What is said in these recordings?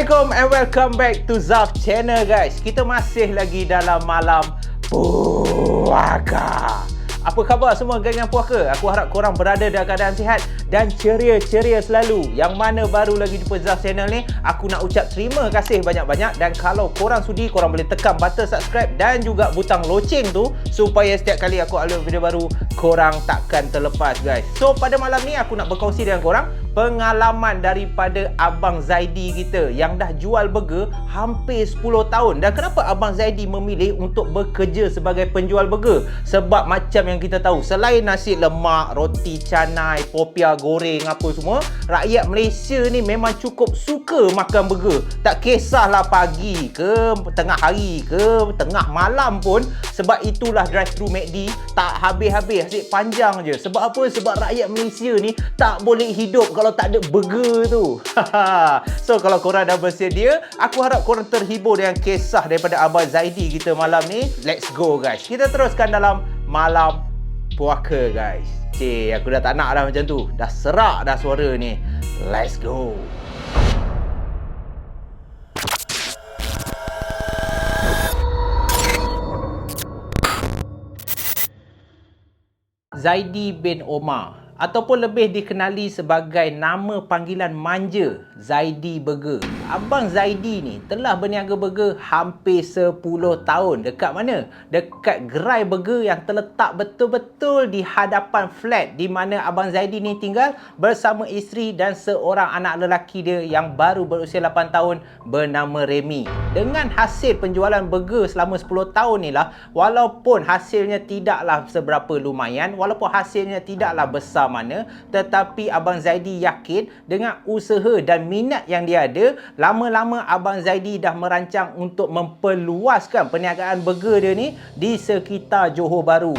Assalamualaikum and welcome back to Zaf Channel guys. Kita masih lagi dalam malam puaka. Apa khabar semua geng yang puaka? Aku harap korang berada dalam keadaan sihat dan ceria-ceria selalu. Yang mana baru lagi jumpa Zaf Channel ni, aku nak ucap terima kasih banyak-banyak. Dan kalau korang sudi, korang boleh tekan button subscribe dan juga butang loceng tu, supaya setiap kali aku upload video baru, korang takkan terlepas guys. So pada malam ni aku nak berkongsi dengan korang pengalaman daripada Abang Zaidi kita yang dah jual burger hampir 10 tahun. Dan kenapa Abang Zaidi memilih untuk bekerja sebagai penjual burger? Sebab macam yang kita tahu, selain nasi lemak, roti canai, popia goreng apa semua, rakyat Malaysia ni memang cukup suka makan burger. Tak kisahlah pagi ke, tengah hari ke, tengah malam pun. Sebab itulah drive-thru McD tak habis-habis, asyik panjang je. Sebab apa? Sebab rakyat Malaysia ni tak boleh hidup kalau tak ada burger tu. So kalau korang dah bersedia, aku harap korang terhibur dengan kisah daripada Abang Zaidi kita malam ni. Let's go guys. Kita teruskan dalam malam puaka guys. Cik, aku dah tak nak dah macam tu. Dah serak dah suara ni. Let's go. Zaidi bin Omar, ataupun lebih dikenali sebagai nama panggilan manja Zaidi Burger. Abang Zaidi ni telah berniaga burger hampir 10 tahun. Dekat mana? Dekat gerai burger yang terletak betul-betul di hadapan flat di mana Abang Zaidi ni tinggal bersama isteri dan seorang anak lelaki dia yang baru berusia 8 tahun bernama Remy. Dengan hasil penjualan burger selama 10 tahun ni lah, walaupun hasilnya tidaklah seberapa lumayan, walaupun hasilnya tidaklah besar mana, tetapi Abang Zaidi yakin dengan usaha dan minat yang dia ada, lama-lama Abang Zaidi dah merancang untuk memperluaskan perniagaan burger dia ni di sekitar Johor Bahru.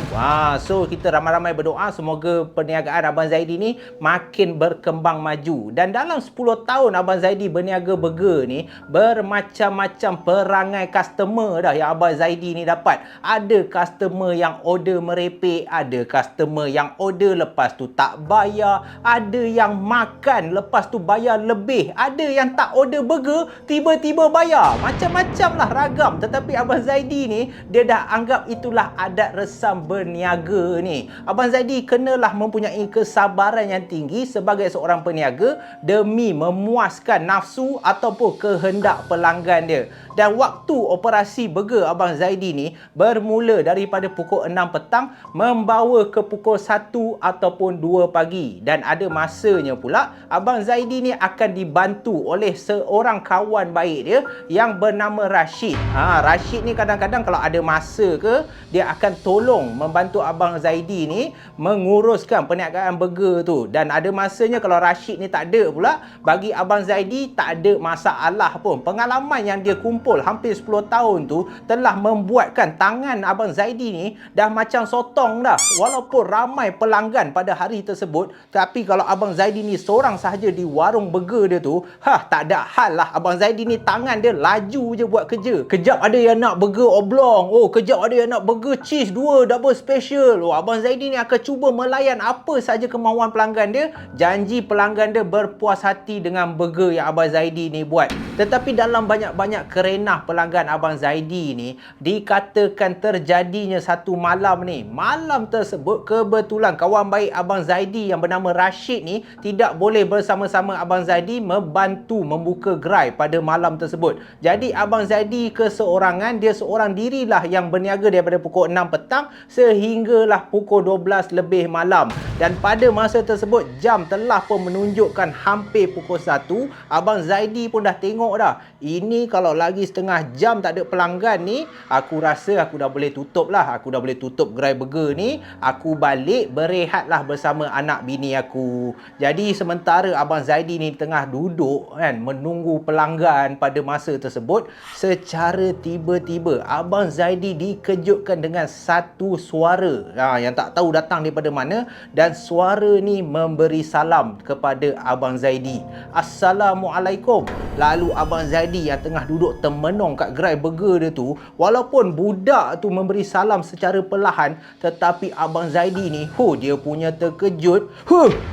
So kita ramai-ramai berdoa semoga perniagaan Abang Zaidi ni makin berkembang maju. Dan dalam 10 tahun Abang Zaidi berniaga burger ni, bermacam-macam perangai customer dah yang Abang Zaidi ni dapat. Ada customer yang order merepek, ada customer yang order lepas tu tak bayar, ada yang makan lepas tu bayar lebih, ada yang tak order burger tiba-tiba bayar. Macam-macam lah ragam. Tetapi Abang Zaidi ni, dia dah anggap itulah adat resam berniaga ni. Abang Zaidi kenalah mempunyai kesabaran yang tinggi sebagai seorang peniaga demi memuaskan nafsu ataupun kehendak pelanggan dia. Dan waktu operasi burger Abang Zaidi ni bermula daripada pukul 6 petang membawa ke pukul 1 ataupun 2 pagi. Dan ada masanya pula Abang Zaidi ni akan dibantu oleh seorang kawan baik dia yang bernama Rashid. Rashid ni kadang-kadang kalau ada masa ke, dia akan tolong membantu Abang Zaidi ni menguruskan perniagaan burger tu. Dan ada masanya kalau Rashid ni tak ada pula, bagi Abang Zaidi tak ada masalah pun. Pengalaman yang dia kumpul hampir 10 tahun tu telah membuatkan tangan Abang Zaidi ni dah macam sotong dah. Walaupun ramai pelanggan pada hari tersebut, tapi kalau Abang Zaidi ni seorang sahaja di warung burger dia tu, tak ada hal lah. Abang Zaidi ni tangan dia laju je buat kerja. Kejap ada yang nak burger oblong, kejap ada yang nak burger cheese 2 double special. Abang Zaidi ni akan cuba melayan apa saja kemahuan pelanggan dia. Janji pelanggan dia berpuas hati dengan burger yang Abang Zaidi ni buat. Tetapi dalam banyak-banyak kerenah pelanggan Abang Zaidi ni, dikatakan terjadinya satu malam ni. Malam tersebut kebetulan kawan baik Abang Zaidi yang bernama Rashid ni tidak boleh bersama-sama Abang Zaidi membantu membuka gerai pada malam tersebut. Jadi Abang Zaidi keseorangan, dia seorang dirilah yang berniaga daripada pukul 6 petang sehinggalah pukul 12 lebih malam. Dan pada masa tersebut jam telah pun menunjukkan hampir pukul 1. Abang Zaidi pun dah tengok dah, ini kalau lagi setengah jam tak ada pelanggan ni, aku rasa aku dah boleh tutup lah. Aku dah boleh tutup gerai burger ni. Aku balik berehatlah bersama anak bini aku. Jadi sementara Abang Zaidi ni tengah duduk kan menunggu pelanggan pada masa tersebut, secara tiba-tiba Abang Zaidi dikejutkan dengan satu suara yang tak tahu datang daripada mana. Dan suara ni memberi salam kepada Abang Zaidi. Assalamualaikum. Lalu Abang Zaidi yang tengah duduk termenung kat gerai burger dia tu, walaupun budak tu memberi salam secara perlahan, tetapi Abang Zaidi ni, dia punya terkejut.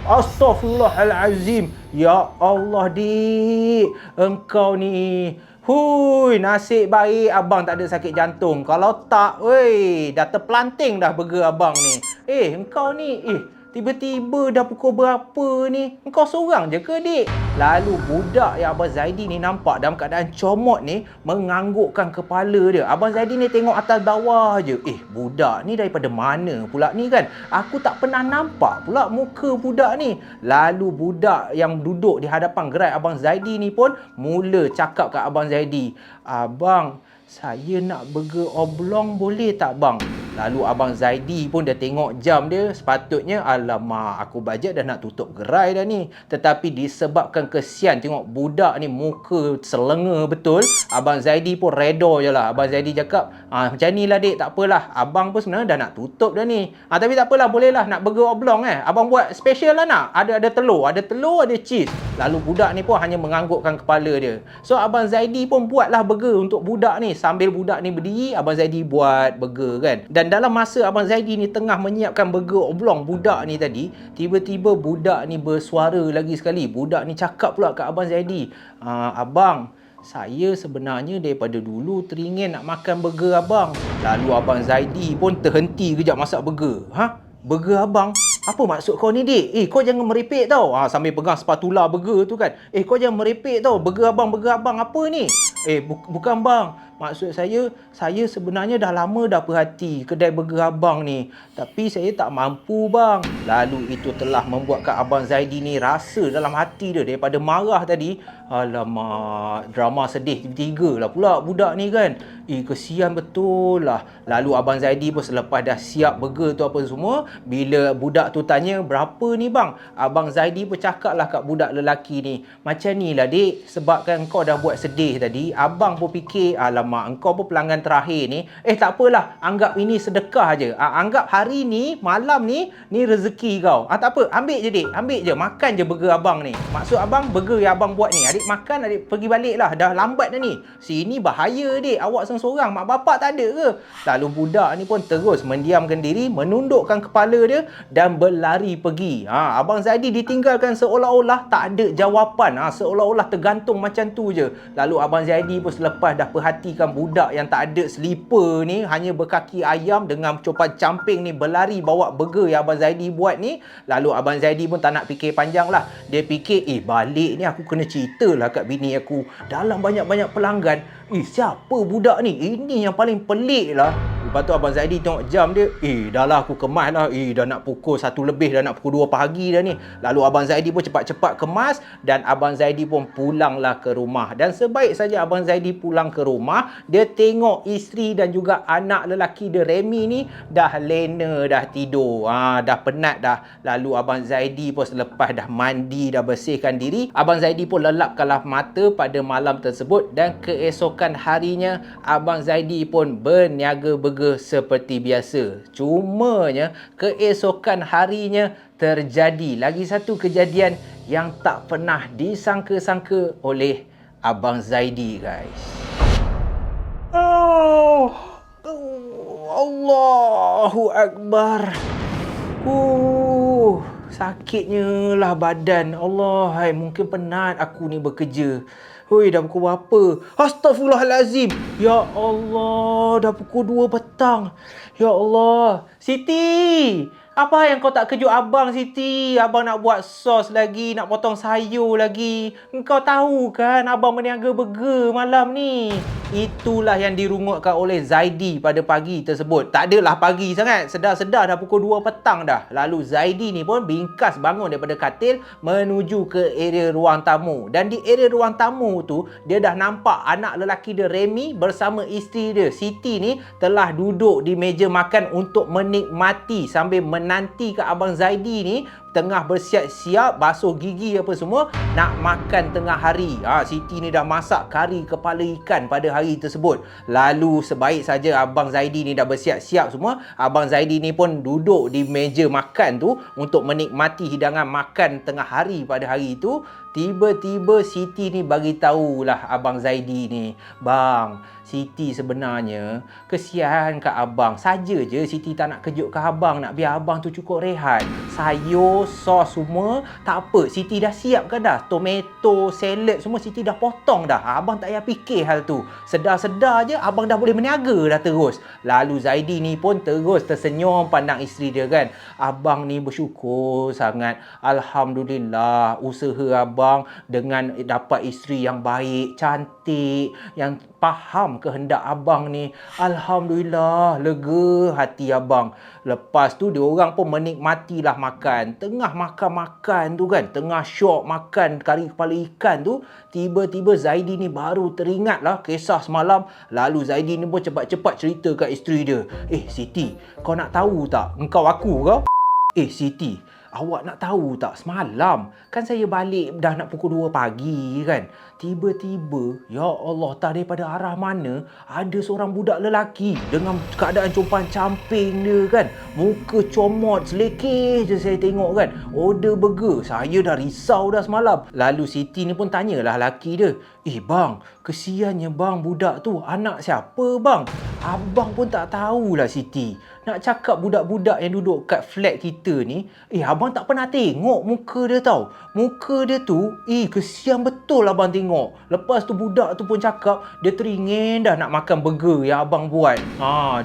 Astaghfirullahalazim. Ya Allah, dik, engkau ni, nasib baik abang tak ada sakit jantung. Kalau tak, dah terpelanting dah burger abang ni. Engkau ni, tiba-tiba dah pukul berapa ni? Engkau seorang je ke, dik? Lalu budak yang Abang Zaidi ni nampak dalam keadaan comot ni menganggukkan kepala dia. Abang Zaidi ni tengok atas bawah je. Budak ni daripada mana pula ni kan? Aku tak pernah nampak pula muka budak ni. Lalu budak yang duduk di hadapan gerai Abang Zaidi ni pun mula cakap kat Abang Zaidi, "Abang, saya nak burger oblong boleh tak bang?" Lalu Abang Zaidi pun dia tengok jam dia. Sepatutnya, alamak, aku bajet dah nak tutup gerai dah ni. Tetapi disebabkan kesian tengok budak ni muka selenga betul, Abang Zaidi pun reda je lah. Abang Zaidi cakap, macam ni lah, dik, tak apalah. Abang pun sebenarnya dah nak tutup dah ni. Tapi tak apalah, boleh lah, nak burger oblong Abang buat special lah nak. Ada telur, ada cheese. Lalu budak ni pun hanya menganggukkan kepala dia. So Abang Zaidi pun buatlah burger untuk budak ni. Sambil budak ni berdiri, Abang Zaidi buat burger kan. Dan dalam masa Abang Zaidi ni tengah menyiapkan burger oblong budak ni tadi, tiba-tiba budak ni bersuara lagi sekali. Budak ni cakap pula kat Abang Zaidi, "Abang, saya sebenarnya daripada dulu teringin nak makan burger abang." Lalu Abang Zaidi pun terhenti kejap masak burger. Burger abang? Apa maksud kau ni, dik? Kau jangan merepek tau. Sambil pegang spatula burger tu kan. Kau jangan merepek tau. Burger abang apa ni? Bukan bang. Maksud saya sebenarnya dah lama dah perhati kedai burger abang ni. Tapi saya tak mampu bang. Lalu itu telah membuatkan Abang Zaidi ni rasa dalam hati dia daripada marah tadi. Alamak, drama sedih tiga lah pula budak ni kan. Kesian betul lah. Lalu Abang Zaidi pun selepas dah siap burger tu apa semua, bila budak tu tanya, "Berapa ni bang?" Abang Zaidi pun cakap lah kat budak lelaki ni, "Macam ni lah, dik, sebabkan kau dah buat sedih tadi, abang pun fikir, alamak, engkau pun pelanggan terakhir ni. Tak apalah, anggap ini sedekah je. Anggap hari ni, malam ni rezeki kau. Tak apa, ambil je, dik, ambil je, makan je burger abang ni. Maksud abang, burger yang abang buat ni, adik makan, adik pergi balik lah, dah lambat dah ni. Sini bahaya, dik, awak seorang, mak bapak tak ada ke?" Lalu budak ni pun terus mendiamkan diri, menundukkan kepala dia dan berlari pergi. Abang Zaidi ditinggalkan seolah-olah tak ada jawapan. Seolah-olah tergantung macam tu je. Lalu Abang Zaidi pun selepas dah perhatikan budak yang tak ada slipper ni, hanya berkaki ayam dengan copan camping ni, berlari bawa burger yang Abang Zaidi buat ni. Lalu Abang Zaidi pun tak nak fikir panjang lah. Dia fikir, balik ni aku kena cerita lah kat bini aku. Dalam banyak-banyak pelanggan, siapa budak ni? Ini yang paling pelik lah. Lepas tu Abang Zaidi tengok jam dia. Dah lah aku kemas lah. Dah nak pukul 1 lebih, dah nak pukul 2 pagi dah ni. Lalu Abang Zaidi pun cepat-cepat kemas dan Abang Zaidi pun pulanglah ke rumah. Dan sebaik saja Abang Zaidi pulang ke rumah, dia tengok isteri dan juga anak lelaki dia, Remy ni, dah lena, dah tidur. Dah penat dah. Lalu Abang Zaidi pun selepas dah mandi, dah bersihkan diri, Abang Zaidi pun lelapkanlah mata pada malam tersebut. Dan keesokan harinya, Abang Zaidi pun berniaga burger seperti biasa. Cumanya keesokan harinya terjadi lagi satu kejadian yang tak pernah disangka-sangka oleh Abang Zaidi, guys. Allahu Akbar. Sakitnya lah badan. Allah, mungkin penat aku ni bekerja. Dah pukul berapa? Astaghfirullahalazim. Ya Allah, dah pukul 2 petang. Ya Allah. Siti, apa yang kau tak kejut abang, Siti? Abang nak buat sos lagi, nak potong sayur lagi. Engkau tahu kan abang berniaga burger malam ni. Itulah yang dirungutkan oleh Zaidi pada pagi tersebut. Tak adalah pagi sangat, sedar-sedar dah pukul 2 petang dah. Lalu Zaidi ni pun bingkas bangun daripada katil menuju ke area ruang tamu. Dan di area ruang tamu tu, dia dah nampak anak lelaki dia, Remy, bersama isteri dia, Siti ni, telah duduk di meja makan untuk menikmati sambil menanti ke Abang Zaidi ni tengah bersiap-siap, basuh gigi apa semua, nak makan tengah hari. Siti ni dah masak kari kepala ikan pada hari tersebut. Lalu sebaik saja Abang Zaidi ni dah bersiap-siap semua, Abang Zaidi ni pun duduk di meja makan tu untuk menikmati hidangan makan tengah hari pada hari itu. Tiba-tiba Siti ni bagi tahulah abang Zaidi ni, "Bang, Siti sebenarnya kesian kat abang. Saja je Siti tak nak kejutkan abang, nak biar abang tu cukup rehat. Sayur, sos semua tak apa. Siti dah siapkan dah. Tomato, salad semua Siti dah potong dah. Abang tak payah fikir hal tu. Sedar-sedar je abang dah boleh berniaga dah terus." Lalu Zaidi ni pun terus tersenyum pandang isteri dia kan. "Abang ni bersyukur sangat. Alhamdulillah usaha abang dengan dapat isteri yang baik, cantik, yang faham kehendak abang ni. Alhamdulillah, lega hati abang." Lepas tu dia orang pun menikmatilah makan. Tengah makan-makan tu kan, tengah syok makan kari kepala ikan tu, tiba-tiba Zaidi ni baru teringatlah kisah semalam. Lalu Zaidi ni pun cepat-cepat cerita kat isteri dia. Siti, kau nak tahu tak? Engkau aku kau? Siti, awak nak tahu tak, semalam kan saya balik dah nak pukul 2 pagi kan. Tiba-tiba, ya Allah, tak daripada arah mana ada seorang budak lelaki dengan keadaan compang camping dia kan. Muka comot, selekeh je saya tengok kan. Order burger. Saya dah risau dah semalam. Lalu Siti ni pun tanyalah lelaki dia, "Bang, kesiannya bang budak tu. Anak siapa bang?" "Abang pun tak tahulah Siti. Nak cakap budak-budak yang duduk kat flat kita ni, abang tak pernah tengok muka dia tau. Muka dia tu, kesian betul abang tengok. Lepas tu budak tu pun cakap dia teringin dah nak makan burger yang abang buat.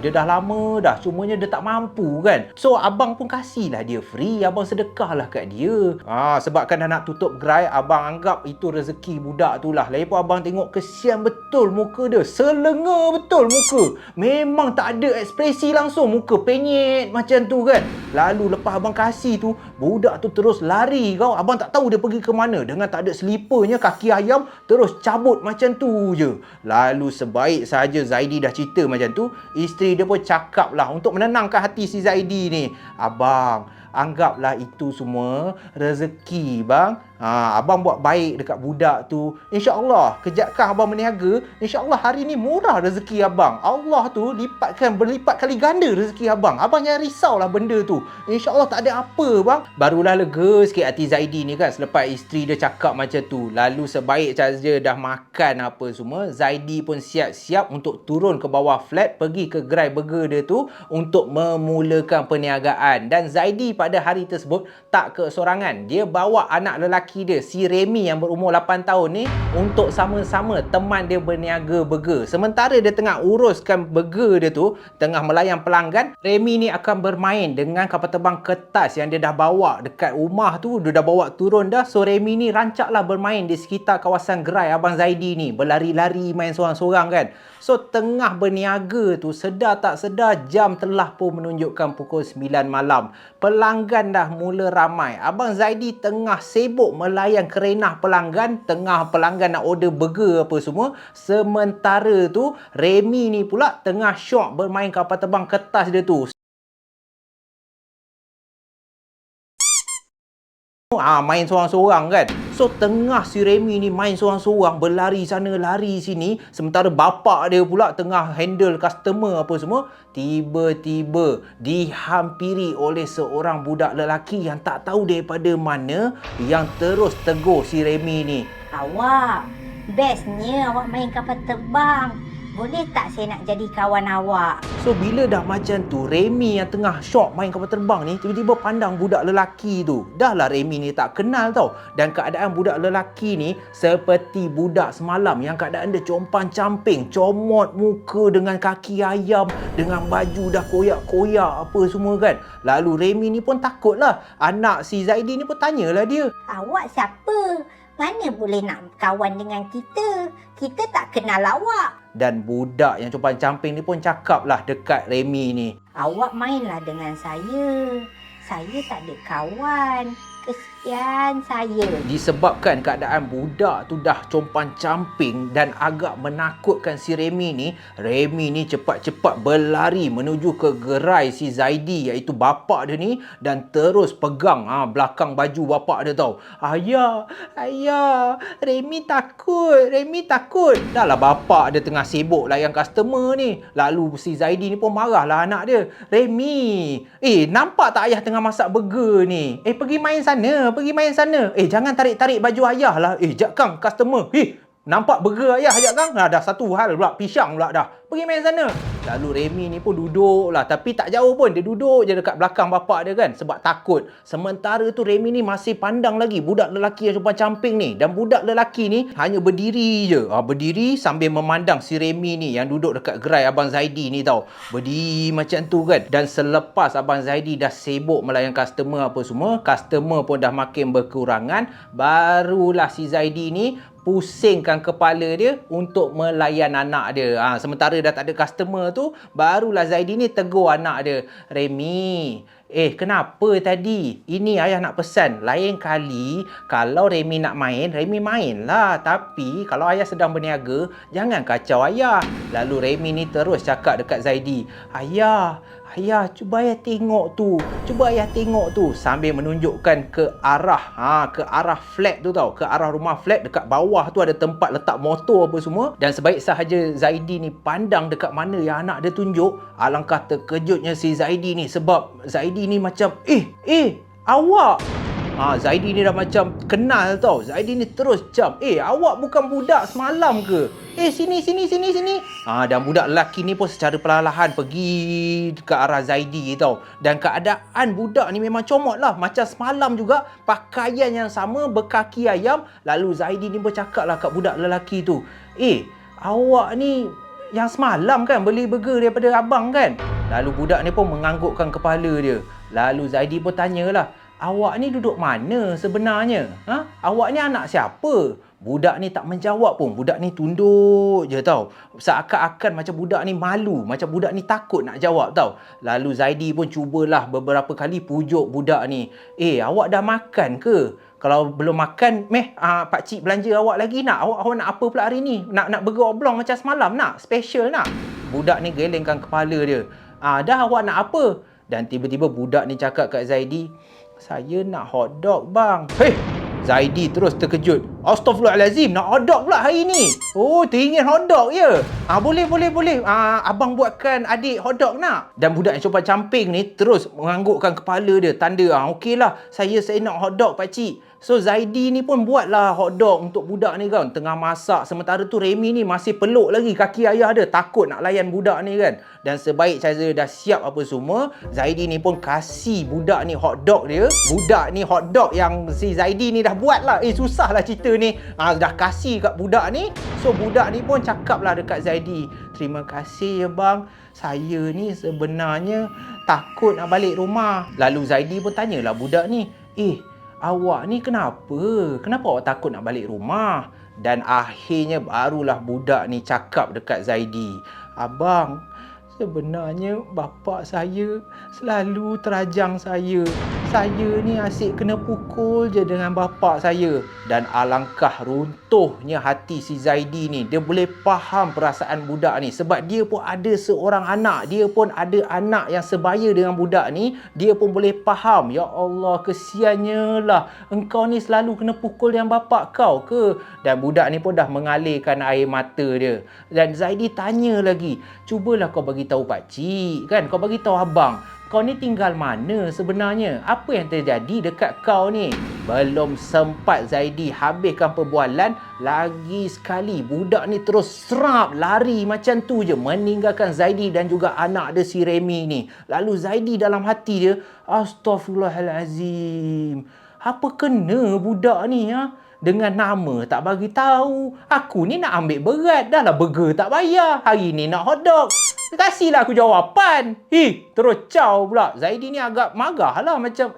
Dia dah lama dah, cumanya dia tak mampu kan. So abang pun kasihlah dia free, abang sedekahlah kat dia. Sebabkan dah nak tutup gerai, abang anggap itu rezeki budak tu lah. Lagipun abang tengok kesian betul muka dia. Selenga betul muka. Memang tak ada ekspresi langsung, muka penyet macam tu kan. Lalu lepas abang kasih tu, budak tu terus lari kau. Abang tak tahu dia pergi ke mana. Dengan tak ada slipernya, kaki ayam, terus cabut macam tu je. Lalu sebaik saja Zaidi dah cerita macam tu, isteri dia pun cakap lah untuk menenangkan hati si Zaidi ni, "Abang, anggaplah itu semua rezeki bang. Abang buat baik dekat budak tu. InsyaAllah kejapkan abang berniaga, InsyaAllah hari ni murah rezeki abang. Allah tu berlipat kali ganda rezeki abang. Abang jangan risaulah benda tu. InsyaAllah tak ada apa bang." Barulah lega sikit hati Zaidi ni kan selepas isteri dia cakap macam tu. Lalu sebaik saja dah makan apa semua, Zaidi pun siap-siap untuk turun ke bawah flat, pergi ke gerai burger dia tu untuk memulakan perniagaan. Dan Zaidi pada hari tersebut tak kesorangan. Dia bawa anak lelaki dia, si Remy yang berumur 8 tahun ni, untuk sama-sama teman dia berniaga burger. Sementara dia tengah uruskan burger dia tu, tengah melayan pelanggan, Remy ni akan bermain dengan kapal terbang kertas yang dia dah bawa dekat rumah tu. Dia dah bawa turun dah. So Remy ni rancaklah bermain di sekitar kawasan gerai abang Zaidi ni, berlari-lari main sorang-sorang kan. So tengah berniaga tu, sedar tak sedar jam telah pun menunjukkan pukul 9 malam. Pelanggan dah mula ramai. Abang Zaidi tengah sibuk melayan kerenah pelanggan, tengah pelanggan nak order burger apa semua. Sementara tu Remy ni pula tengah syok bermain kapal terbang kertas dia tu. Main sorang-sorang kan. So tengah si Remy ni main sorang-sorang, berlari sana lari sini, sementara bapak dia pula tengah handle customer apa semua. Tiba-tiba dihampiri oleh seorang budak lelaki yang tak tahu daripada mana, yang terus tegur si Remy ni. "Awak, bestnya awak main kapal terbang. Boleh tak saya nak jadi kawan awak?" So bila dah macam tu, Remy yang tengah syok main kapal terbang ni tiba-tiba pandang budak lelaki tu. Dah lah Remy ni tak kenal tau. Dan keadaan budak lelaki ni seperti budak semalam yang keadaan dia compang camping, comot muka dengan kaki ayam, dengan baju dah koyak-koyak apa semua kan. Lalu Remy ni pun takut lah. Anak si Zaidi ni pun tanyalah dia, "Awak siapa? Mana boleh nak kawan dengan kita? Kita tak kenal awak." Dan budak yang compang camping ni pun cakap lah dekat Remy ni, "Awak mainlah dengan saya. Saya tak ada kawan. Kesian saya." Disebabkan keadaan budak tu dah compang camping dan agak menakutkan si Remy ni cepat-cepat berlari menuju ke gerai si Zaidi, iaitu bapak dia ni, dan terus pegang belakang baju bapak dia tau. Ayah, Remy takut. Dah lah bapak dia tengah sibuk layan customer ni. Lalu si Zaidi ni pun marahlah anak dia. "Remy, nampak tak ayah tengah masak burger ni? Pergi main sana, pergi main sana. Jangan tarik-tarik baju ayah lah. Jap kang, customer. Nampak burger ayah jap kang. Dah satu hal pula, pisang pula dah. Pergi main sana. Lalu Remy ni pun duduk lah. Tapi tak jauh pun. Dia duduk je dekat belakang bapak dia kan. Sebab takut. Sementara tu Remy ni masih pandang lagi budak lelaki yang sopan camping ni. Dan budak lelaki ni hanya berdiri je. Berdiri sambil memandang si Remy ni yang duduk dekat gerai Abang Zaidi ni tau. Berdiri macam tu kan. Dan selepas Abang Zaidi dah sibuk melayan customer apa semua. Customer pun dah makin berkurangan. Barulah si Zaidi ni pusingkan kepala dia untuk melayan anak dia. Sementara dah tak ada customer tu, barulah Zaidi ni tegur anak dia. Remy, kenapa tadi? Ini ayah nak pesan. Lain kali, kalau Remy nak main, Remy main lah. Tapi, kalau ayah sedang berniaga, jangan kacau ayah. Lalu Remy ni terus cakap dekat Zaidi, Ayah, cuba ayah tengok tu. Cuba ayah tengok tu. Sambil menunjukkan ke arah flat tu tau. Ke arah rumah flat. Dekat bawah tu ada tempat letak motor apa semua. Dan sebaik sahaja Zaidi ni pandang dekat mana yang anak dia tunjuk, alangkah terkejutnya si Zaidi ni. Sebab Zaidi ni macam, awak. Zaidi ni dah macam kenal tau. Zaidi ni terus jam. Awak bukan budak semalam ke? Sini. Dan budak lelaki ni pun secara perlahan pergi ke arah Zaidi tau. Dan keadaan budak ni memang comot lah. Macam semalam juga. Pakaian yang sama, berkaki ayam. Lalu Zaidi ni pun cakap lah kat budak lelaki tu. Awak ni yang semalam kan beli burger daripada abang kan? Lalu budak ni pun menganggukkan kepala dia. Lalu Zaidi pun tanyalah, awak ni duduk mana sebenarnya? Awak ni anak siapa? Budak ni tak menjawab pun. Budak ni tunduk je tau. Seakan-akan macam budak ni malu. Macam budak ni takut nak jawab tau. Lalu Zaidi pun cubalah beberapa kali pujuk budak ni. Awak dah makan ke? Kalau belum makan, pakcik belanja awak lagi nak? Awak nak apa pula hari ni? Nak burger oblong macam semalam nak? Special nak? Budak ni gelengkan kepala dia. Dah awak nak apa? Dan tiba-tiba budak ni cakap kat Zaidi, saya nak hotdog bang. Zaidi terus terkejut. Astaghfirullahalazim, nak hotdog pula hari ni? Teringin hotdog je. Boleh. Abang buatkan adik hotdog nak? Dan budak yang coba camping ni terus menganggukkan kepala dia. Tanda, okeylah, saya nak hotdog pakcik. So Zaidi ni pun buatlah hotdog untuk budak ni kan. Tengah masak. Sementara tu Remy ni masih peluk lagi kaki ayah dia. Takut nak layan budak ni kan. Dan sebaik cara dah siap apa semua, Zaidi ni pun kasih budak ni hotdog dia. Budak ni hotdog yang si Zaidi ni dah buat lah. Susah lah cerita ni. Dah kasih kat budak ni. So budak ni pun cakap lah dekat Zaidi, terima kasih ya bang. Saya ni sebenarnya takut nak balik rumah. Lalu Zaidi pun tanyalah budak ni, awak ni kenapa? Kenapa awak takut nak balik rumah? Dan akhirnya barulah budak ni cakap dekat Zaidi, abang, sebenarnya bapa saya selalu terajang saya. Saya ni asyik kena pukul je dengan bapa saya. Dan alangkah runtuhnya hati si Zaidi ni. Dia boleh faham perasaan budak ni. Sebab dia pun ada seorang anak. Dia pun ada anak yang sebaya dengan budak ni. Dia pun boleh faham. Ya Allah, kesiannya lah. Engkau ni selalu kena pukul dengan bapa kau ke? Dan budak ni pun dah mengalirkan air mata dia. Dan Zaidi tanya lagi, cubalah kau bagi tahu pakcik kan, kau bagi tahu abang, kau ni tinggal mana sebenarnya? Apa yang terjadi dekat kau ni? Belum sempat Zaidi habiskan perbualan, lagi sekali budak ni terus serap lari macam tu je, meninggalkan Zaidi dan juga anak dia si Remy ni. Lalu Zaidi dalam hati dia, astaghfirullahalazim, apa kena budak ni dengan nama tak bagi tahu. Aku ni nak ambil berat, dah lah burger tak bayar, hari ni nak hotdog. Kasihlah aku jawapan. Terus caw pula. Zaidi ni agak marah lah, macam,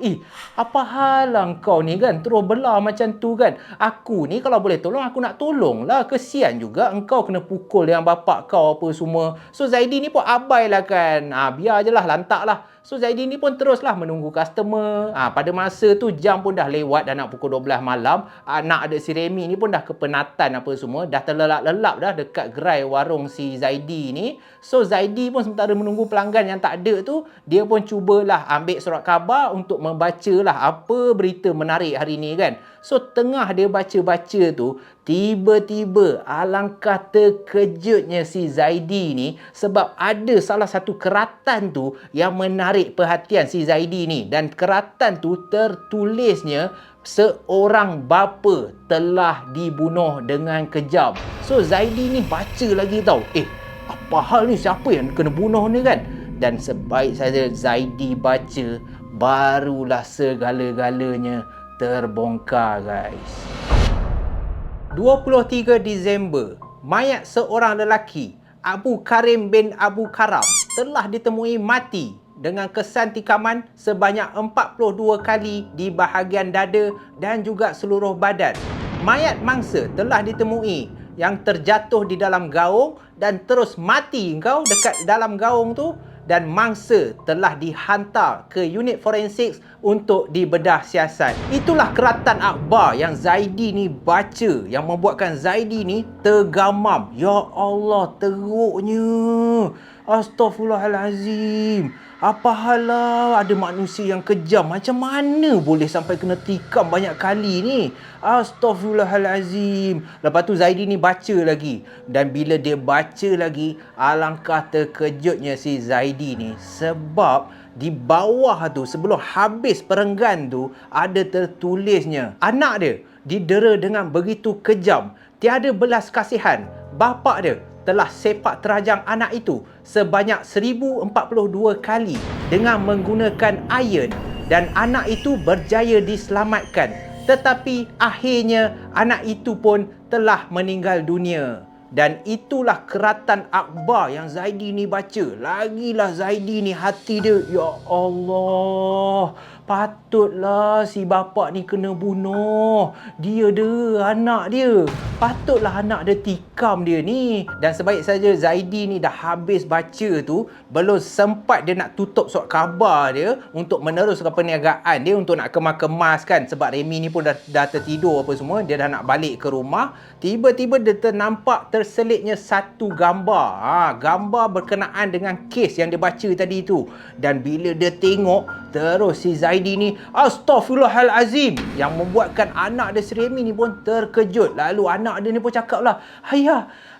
apa hal lah kau ni kan, terus belah macam tu kan. Aku ni kalau boleh tolong, aku nak tolong lah. Kesian juga engkau kena pukul dengan bapak kau apa semua. So Zaidi ni pun abai lah kan. Biar je lah, lantak lah. So Zaidi ni pun teruslah menunggu customer. Pada masa tu jam pun dah lewat, dah nak pukul 12 malam. Anak ada si Remy ni pun dah kepenatan apa semua. Dah terlelap-lelap dah dekat gerai warung si Zaidi ni. So Zaidi pun sementara menunggu pelanggan yang tak ada tu, dia pun cubalah ambil surat khabar untuk membacalah apa berita menarik hari ni kan. So tengah dia baca-baca tu, Tiba-tiba alangkah terkejutnya si Zaidi ni sebab ada salah satu keratan tu yang menarik perhatian si Zaidi ni, dan keratan tu tertulisnya seorang bapa telah dibunuh dengan kejam. So Zaidi ni baca lagi tau. Apa hal ni, siapa yang kena bunuh ni kan? Dan sebaik saja Zaidi baca, barulah segala-galanya terbongkar guys. 23 Disember, mayat seorang lelaki, Abu Karim bin Abu Karam, telah ditemui mati dengan kesan tikaman sebanyak 42 kali di bahagian dada dan juga seluruh badan. Mayat mangsa telah ditemui yang terjatuh di dalam gaung dan terus mati kau dekat dalam gaung tu, dan mangsa telah dihantar ke unit forensik untuk dibedah siasat. Itulah keratan akhbar yang Zaidi ni baca, yang membuatkan Zaidi ni tergamam. Ya Allah, teruknya. Astaghfirullahalazim. Apa hal lah, ada manusia yang kejam macam mana boleh sampai kena tikam banyak kali ni? Astaghfirullahalazim. Lepas tu Zaidi ni baca lagi, dan bila dia baca lagi, alangkah terkejutnya si Zaidi ni sebab di bawah tu, sebelum habis perenggan tu, ada tertulisnya anak dia didera dengan begitu kejam, tiada belas kasihan. Bapa dia telah sepak terajang anak itu sebanyak 1042 kali dengan menggunakan iron, dan anak itu berjaya diselamatkan. Tetapi akhirnya anak itu pun telah meninggal dunia. Dan itulah keratan akhbar yang Zaidi ni baca. Lagilah Zaidi ni hati dia, ya Allah, patutlah si bapa ni kena bunuh. Dia anak dia. Patutlah anak dia tikam dia ni. Dan sebaik saja Zaidi ni dah habis baca tu, belum sempat dia nak tutup surat khabar dia untuk meneruskan perniagaan dia untuk nak kemas-kemas kan. Sebab Remy ni pun dah tertidur apa semua. Dia dah nak balik ke rumah. Tiba-tiba dia ternampak terselitnya satu gambar. Gambar berkenaan dengan kes yang dia baca tadi tu. Dan bila dia tengok, terus si Zaidi ni astaghfirullahalazim, yang membuatkan anak dia si Remy ni pun terkejut. Lalu anak dia ni pun cakap lah,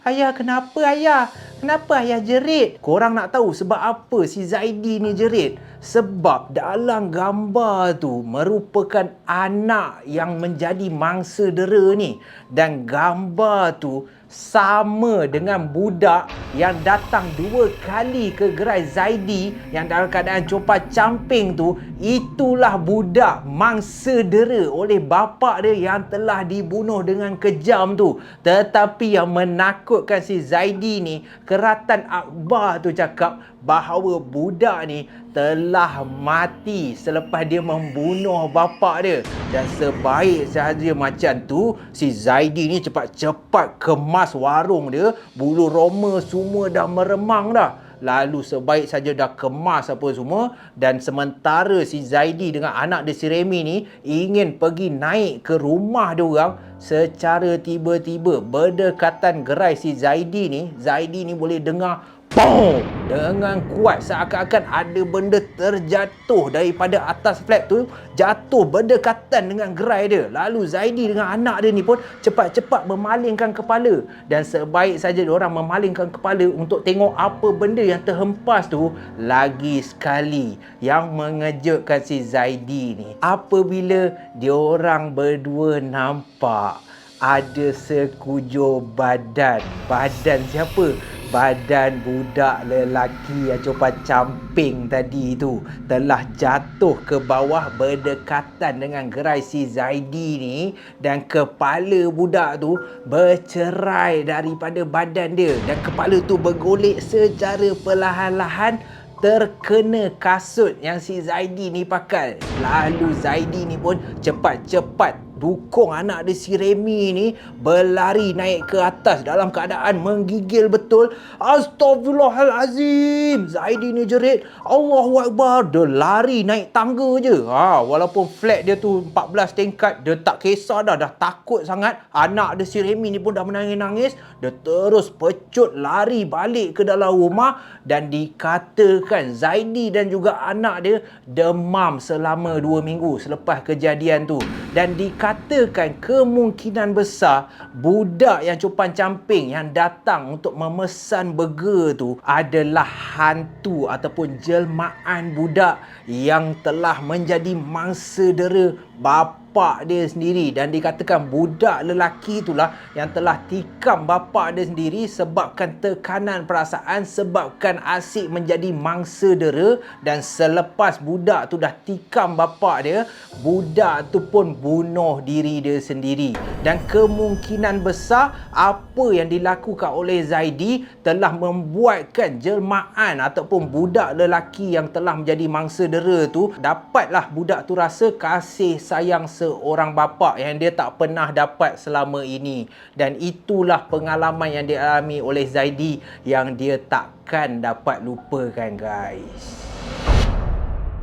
Ayah, kenapa ayah? Kenapa ayah jerit? Korang nak tahu sebab apa si Zaidi ni jerit? Sebab dalam gambar tu merupakan anak yang menjadi mangsa dera ni. Dan gambar tu sama dengan budak yang datang 2 kali ke gerai Zaidi yang dalam keadaan compat camping tu. Itulah budak mangsa dera oleh bapa dia yang telah dibunuh dengan kejam tu. Tetapi yang menakutkan si Zaidi ni, keratan akhbar tu cakap bahawa budak ni telah mati selepas dia membunuh bapa dia. Dan sebaik sahaja macam tu, si Zaidi ni cepat-cepat kemas warung dia. Bulu roma semua dah meremang dah. Lalu sebaik saja dah kemas apa semua, dan sementara si Zaidi dengan anak dia si Remy ni ingin pergi naik ke rumah dia orang, secara tiba-tiba berdekatan gerai si Zaidi ni boleh dengar boom dengan kuat, seakan-akan ada benda terjatuh daripada atas flat tu, jatuh berdekatan dengan gerai dia. Lalu Zaidi dengan anak dia ni pun cepat-cepat memalingkan kepala, dan sebaik saja diorang memalingkan kepala untuk tengok apa benda yang terhempas tu, lagi sekali yang mengejutkan si Zaidi ni apabila diorang berdua nampak ada sekujur badan. Badan siapa? Badan budak lelaki yang compat camping tadi tu telah jatuh ke bawah berdekatan dengan gerai si Zaidi ni, dan kepala budak tu bercerai daripada badan dia, dan kepala tu bergolek secara perlahan-lahan terkena kasut yang si Zaidi ni pakai. Lalu Zaidi ni pun cepat-cepat dukung anak dia si Remy ni berlari naik ke atas dalam keadaan menggigil betul. Astaghfirullahalazim. Zaidi ni jerit, Allahu Akbar. Dia lari naik tangga je. Walaupun flat dia tu 14 tingkat, dia tak kisah dah takut sangat. Anak dia si Remy ni pun dah menangis-nangis. Dia terus pecut lari balik ke dalam rumah, dan dikatakan Zaidi dan juga anak dia demam selama 2 minggu selepas kejadian tu. Dan dikatakan dikatakan kemungkinan besar budak yang compan camping yang datang untuk memesan burger tu adalah hantu ataupun jelmaan budak yang telah menjadi mangsa dera bapa dia sendiri, dan dikatakan budak lelaki itulah yang telah tikam bapa dia sendiri sebabkan tekanan perasaan, sebabkan asyik menjadi mangsa dera, dan selepas budak tu dah tikam bapa dia, budak tu pun bunuh diri dia sendiri. Dan kemungkinan besar apa yang dilakukan oleh Zaidi telah membuatkan jelmaan ataupun budak lelaki yang telah menjadi mangsa dera tu dapatlah budak tu rasa kasih sayang seorang bapa yang dia tak pernah dapat selama ini. Dan itulah pengalaman yang dialami oleh Zaidi yang dia takkan dapat lupakan, guys.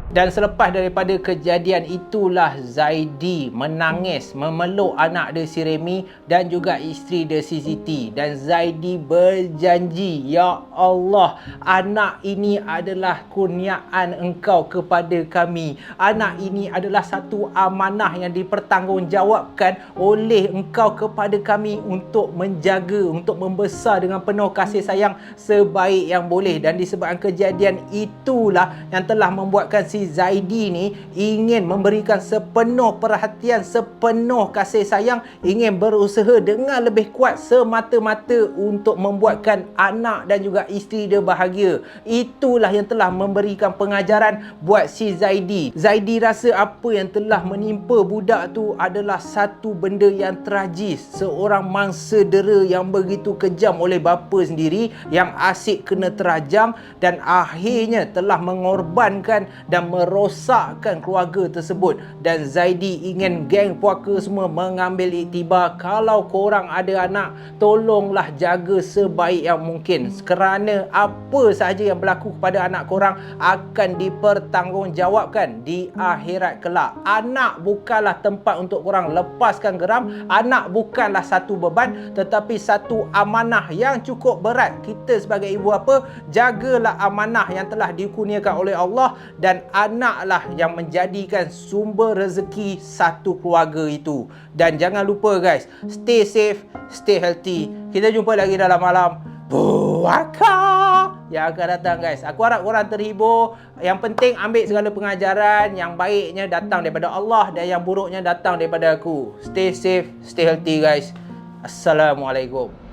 Dan selepas daripada kejadian itulah Zaidi menangis memeluk anak dia si Remy dan juga isteri dia si Siti. Dan Zaidi berjanji, ya Allah, anak ini adalah kurniaan engkau kepada kami. Anak ini adalah satu amanah yang dipertanggungjawabkan oleh engkau kepada kami untuk menjaga, untuk membesar dengan penuh kasih sayang sebaik yang boleh. Dan disebabkan kejadian itulah yang telah membuatkan si Zaidi ni ingin memberikan sepenuh perhatian, sepenuh kasih sayang, ingin berusaha dengan lebih kuat semata-mata untuk membuatkan anak dan juga isteri dia bahagia. Itulah yang telah memberikan pengajaran buat si Zaidi. Zaidi rasa apa yang telah menimpa budak tu adalah satu benda yang tragis. Seorang mangsa dera yang begitu kejam oleh bapa sendiri, yang asyik kena terajang dan akhirnya telah mengorbankan dan merosakkan keluarga tersebut. Dan Zaidi ingin geng puaka semua mengambil iktibar, kalau korang ada anak, tolonglah jaga sebaik yang mungkin, kerana apa sahaja yang berlaku kepada anak korang akan dipertanggungjawabkan di akhirat kelak. Anak bukanlah tempat untuk korang lepaskan geram. Anak bukanlah satu beban, tetapi satu amanah yang cukup berat. Kita sebagai ibu bapa, jagalah amanah yang telah dikurniakan oleh Allah, dan anaklah yang menjadikan sumber rezeki satu keluarga itu. Dan jangan lupa guys, stay safe, stay healthy. Kita jumpa lagi dalam malam puaka yang akan datang, guys. Aku harap korang terhibur. Yang penting ambil segala pengajaran. Yang baiknya datang daripada Allah dan yang buruknya datang daripada aku. Stay safe, stay healthy, guys. Assalamualaikum.